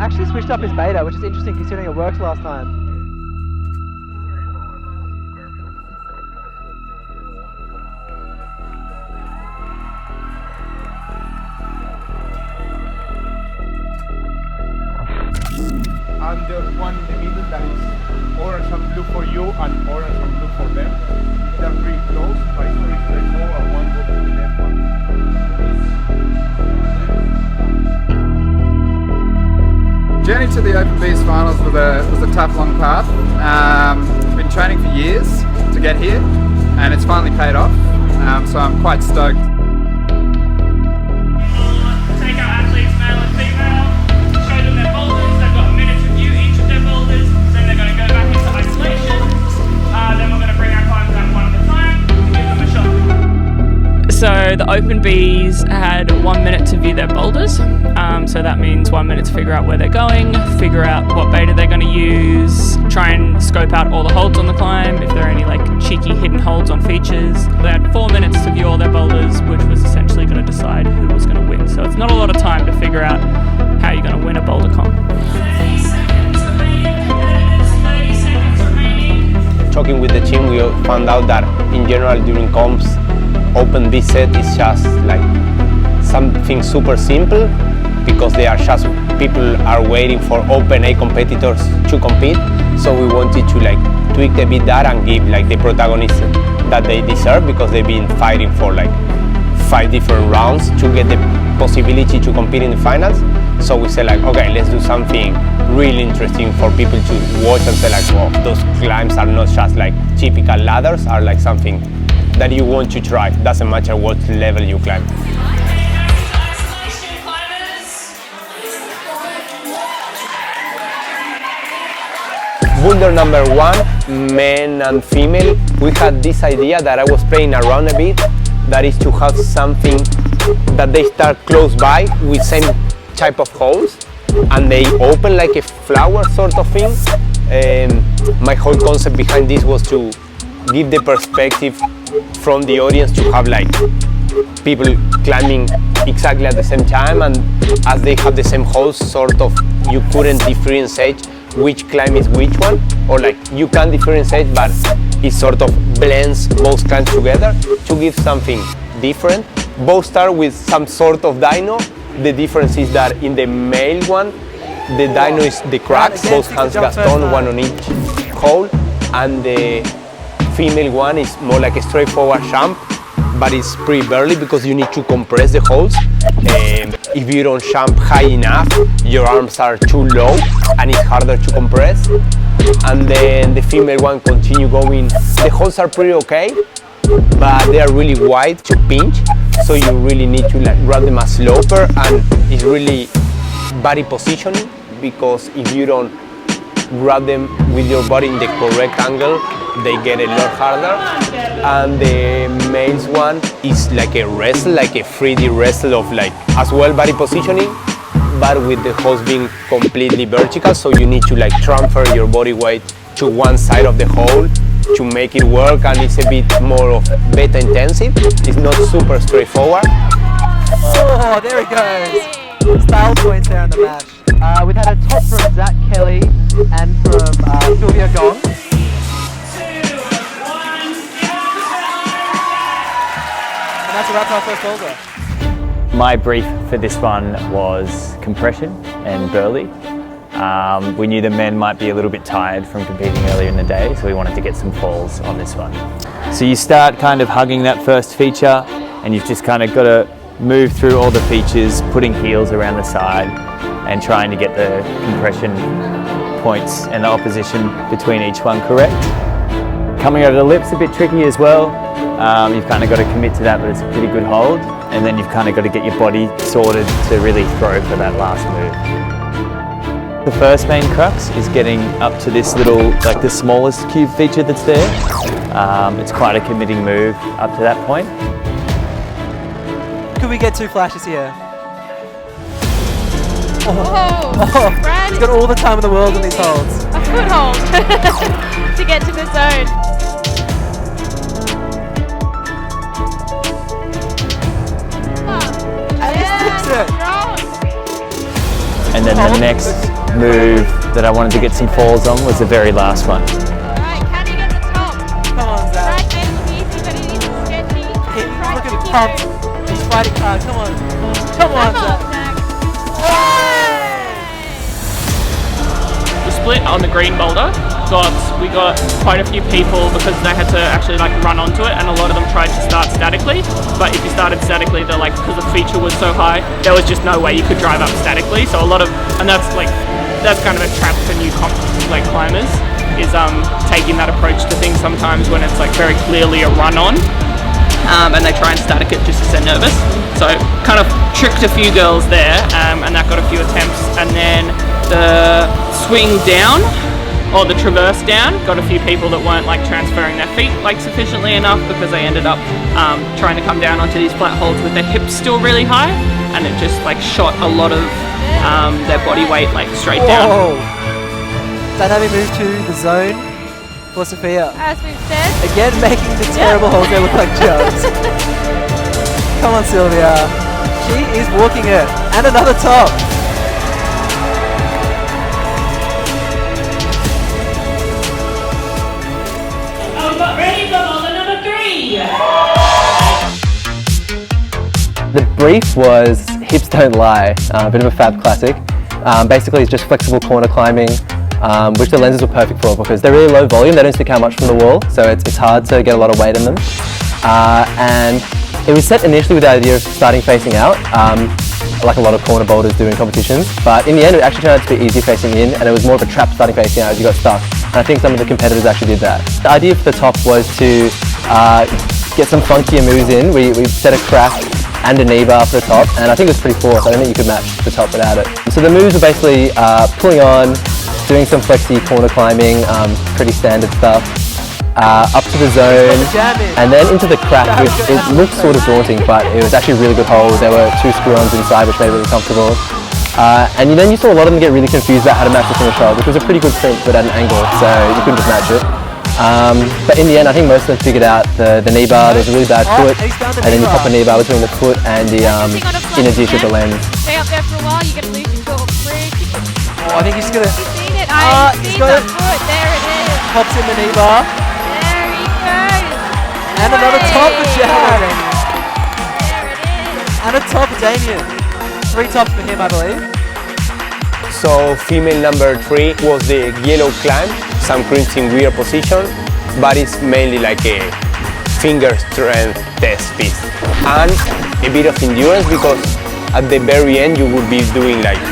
actually switched up his beta, which is interesting considering it worked last time. And there's one in the middle that is orange and blue for you and orange and blue for them. They're pretty close, but it's pretty straightforward. One goes to the left one. Journey to the Open Beast Finals was a tough, long path. Been training for years to get here, and it's finally paid off. So I'm quite stoked. Take our athletes, male and female, show them their boulders. They've got a minute to view each of their boulders. Then they're going to go back into isolation. Then we're going to bring our climbers up one at a time to give them a shot. So the Open Bees had 1 minute to view their boulders. So that means 1 minute to figure out where they're going, figure out what beta they're going to use, try and scope out all the holds on the climb, if there are any like cheeky hidden holds on features. They had 4 minutes to view all their boulders, which was essentially going to decide who was going to win. So it's not a lot of time to figure out how you're going to win a boulder comp. 30 seconds remaining, competitors, 30 seconds remaining. Talking with the team, we found out that in general during comps, Open Beast set is just like something super simple because they are just people are waiting for Open A competitors to compete. So we wanted to like tweak a bit that and give like the protagonism that they deserve because they've been fighting for like 5 different rounds to get the possibility to compete in the finals. So we said like, okay, let's do something really interesting for people to watch and say like, wow, those climbs are not just like typical ladders, are like something that you want to try. Doesn't matter what level you climb. Boulder number 1, men and female, we had this idea that I was playing around a bit, that is to have something that they start close by with same type of holes and they open like a flower sort of thing. My whole concept behind this was to give the perspective from the audience to have like people climbing exactly at the same time, and as they have the same holes, sort of you couldn't differentiate which climb is which one, or like you can differentiate but it sort of blends both climbs together to give something different. Both start with some sort of dyno. The difference is that in the male one, the dyno is the cracks, both hands Gaston, one on each hole, and the female one is more like a straightforward jump, but it's pretty burly because you need to compress the holes. If you don't jump high enough, your arms are too low and it's harder to compress. And then the female one continue going. The holes are pretty okay, but they are really wide to pinch, so you really need to like grab them as sloper, and it's really body positioning because if you don't grab them with your body in the correct angle, they get a lot harder. And the male's one is like a wrestle, like a 3D wrestle of like as well body positioning, but with the holes being completely vertical, so you need to like transfer your body weight to one side of the hole to make it work, and it's a bit more of beta intensive. It's not super straightforward. Oh, there he goes. Style points there on the match. We've had a top from Zach Kelly and from Sylvia Gong. And that's a wrap on our first boulder. My brief for this one was compression and burly. We knew the men might be a little bit tired from competing earlier in the day, so we wanted to get some falls on this one. So you start kind of hugging that first feature, and you've just kind of got to move through all the features, putting heels around the side and trying to get the compression points and the opposition between each one correct. Coming over the lip's a bit tricky as well. You've kind of got to commit to that, but it's a pretty good hold. And then you've kind of got to get your body sorted to really throw for that last move. The first main crux is getting up to this little, like the smallest cube feature that's there. It's quite a committing move up to that point. Could we get 2 flashes here? Oh, He's got all the time in the world in these holds. A foothold to get to the zone. And then the next move that I wanted to get some falls on was the very last one. Alright, can you get the top? Come on, Zach. Right, made it look easy, but it is sketchy. He's Right, looking tricky pumped. move. He's fighting hard. Come on. Come on, Come on, Zach. Zach. The split on the green boulder we got quite a few people because they had to actually like run onto it, and a lot of them tried to start statically, but if you started statically, they're like, because the feature was so high, there was just no way you could drive up statically. So a lot of, and that's kind of a trap for new climbers, is taking that approach to things sometimes when it's like very clearly a run on, and they try and static it just because they're nervous. So kind of tricked a few girls there, and that got a few attempts. And then the swing down, or the traverse down, got a few people that weren't like transferring their feet like sufficiently enough, because they ended up trying to come down onto these flat holds with their hips still really high, and it just like shot a lot of their body weight like straight down. Whoa. Dynamic move to the zone for Sophia. As we've said, Again, making the terrible holes there look like jumps. Come on, Sylvia. She is walking it. And another top. Ready for boulder number 3. The brief was hips don't lie, a bit of a fab classic. Basically it's just flexible corner climbing, which the lenses were perfect for because they're really low volume, they don't stick out much from the wall, so it's hard to get a lot of weight in them. And it was set initially with the idea of starting facing out, like a lot of corner boulders do in competitions, but in the end it actually turned out to be easier facing in, and it was more of a trap starting facing out as you got stuck. And I think some of the competitors actually did that. The idea for the top was to get some funkier moves in. We set a crack and a knee bar for the top, and I think it was pretty forced. I don't think you could match the top without it. So the moves were basically pulling on, doing some flexi corner climbing, pretty standard stuff, up to the zone, and then into the crack, which it looked sort of daunting, but it was actually a really good hold. There were 2 screw-ons inside, which made it really comfortable. And then you saw a lot of them get really confused about how to match the finish hold, which was a pretty good print, but at an angle, so you couldn't just match it. But in the end, I think most of them figured out the knee bar. There's a really bad foot, and then you pop a knee bar between the foot and the inner dish of the lens. stay up there for a while, you're going to lose your short rig. Oh, I think he's gonna. You've seen it, I he's see got the it. foot, there it is. Pops in the knee bar. There he goes. And another top for Chad. There it is. And a top for Damien. 3 tops for him, I believe. So female number 3 was the yellow climb, some crimps in weird position, but it's mainly like a finger strength test piece. And a bit of endurance because at the very end you would be doing like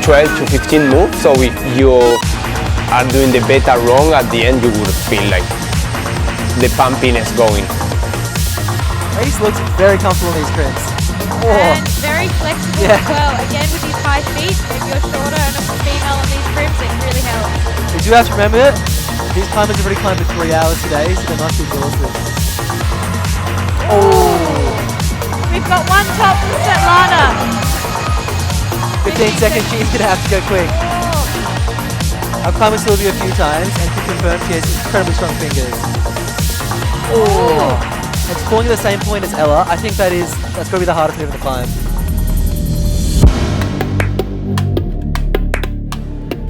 12 to 15 moves, so if you are doing the beta wrong, at the end you would feel like the pumpiness going. Reese looks very comfortable in these crimps. And very flexible Yeah. as well. Again, with these high feet, if you're shorter and a female on these crimps, it really helps. Did you guys remember it? These climbers have already climbed for 3 hours today, so they must be exhausted. Oh! We've got 1 top from Svetlana. 15 seconds, she's gonna have to go quick. I've climbed with Sylvia a few times and can confirm she has incredibly strong fingers. Oh! It's falling at the same point as Ella. I think that's gonna be the hardest move in the climb.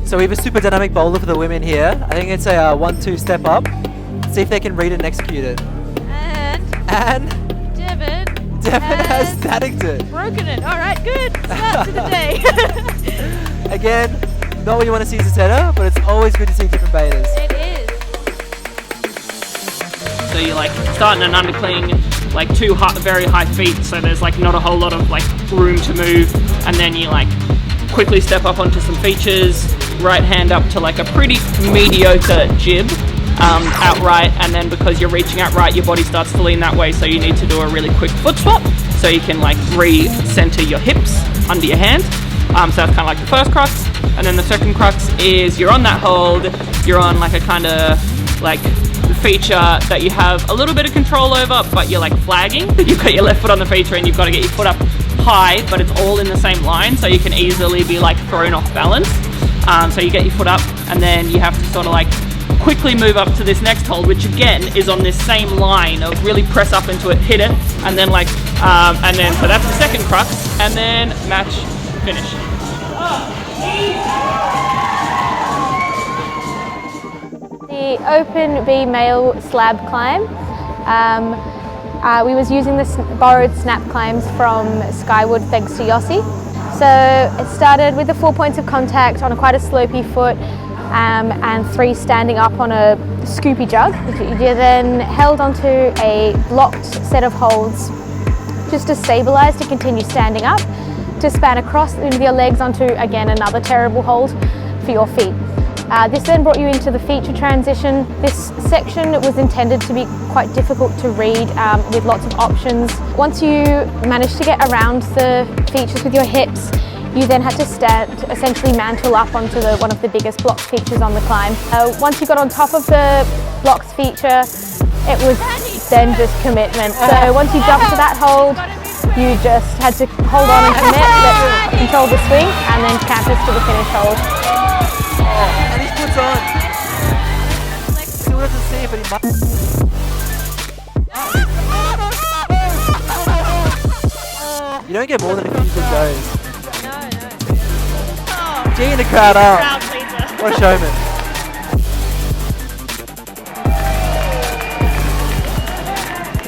So we have a super dynamic boulder for the women here. I think it's a 1-2 step up. See if they can read and execute it. And Devin has staticked it. Broken it. All right, good. Start to the day. Again, not what you want to see as a setter, but it's always good to see different betas. It is. So you're like starting an undercling, like 2 very high feet, so there's like not a whole lot of like room to move, and then you like quickly step up onto some features, right hand up to like a pretty mediocre jib, outright, and then because you're reaching out right, your body starts to lean that way, so you need to do a really quick foot swap, so you can like re-center your hips under your hand. So that's kind of like the first crux, and then the second crux is you're on that hold, you're on like a kind of like feature that you have a little bit of control over, but you're like flagging. You've got your left foot on the feature and you've got to get your foot up high, but it's all in the same line, so you can easily be like thrown off balance. So you get your foot up, and then you have to sort of like quickly move up to this next hold, which again is on this same line of really press up into it, hit it, and then like, and then so that's the second crux, and then match finish. The open B male slab climb. We was using the borrowed snap climbs from Skywood thanks to Yossi. So it started with the 4 points of contact on quite a slopey foot and 3 standing up on a scoopy jug. You then held onto a blocked set of holds just to stabilise to continue standing up, to span across with your legs onto, again, another terrible hold for your feet. This then brought you into the feature transition. This section was intended to be quite difficult to read with lots of options. Once you managed to get around the features with your hips, you then had to stand, essentially mantle up onto one of the biggest block features on the climb. Once you got on top of the blocks feature, it was then just commitment. So once you jumped to that hold, you just had to hold on and commit, control the swing, and then campus to the finish hold. And he puts on. Still doesn't see it, but he might. You don't get more than a few good goes. G in the crowd up. What a showman.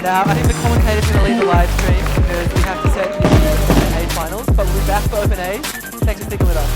Now, I think the commentator's going to leave the live stream because we have to set the Open A finals, but we'll be back for Open A's. Thanks for sticking with us.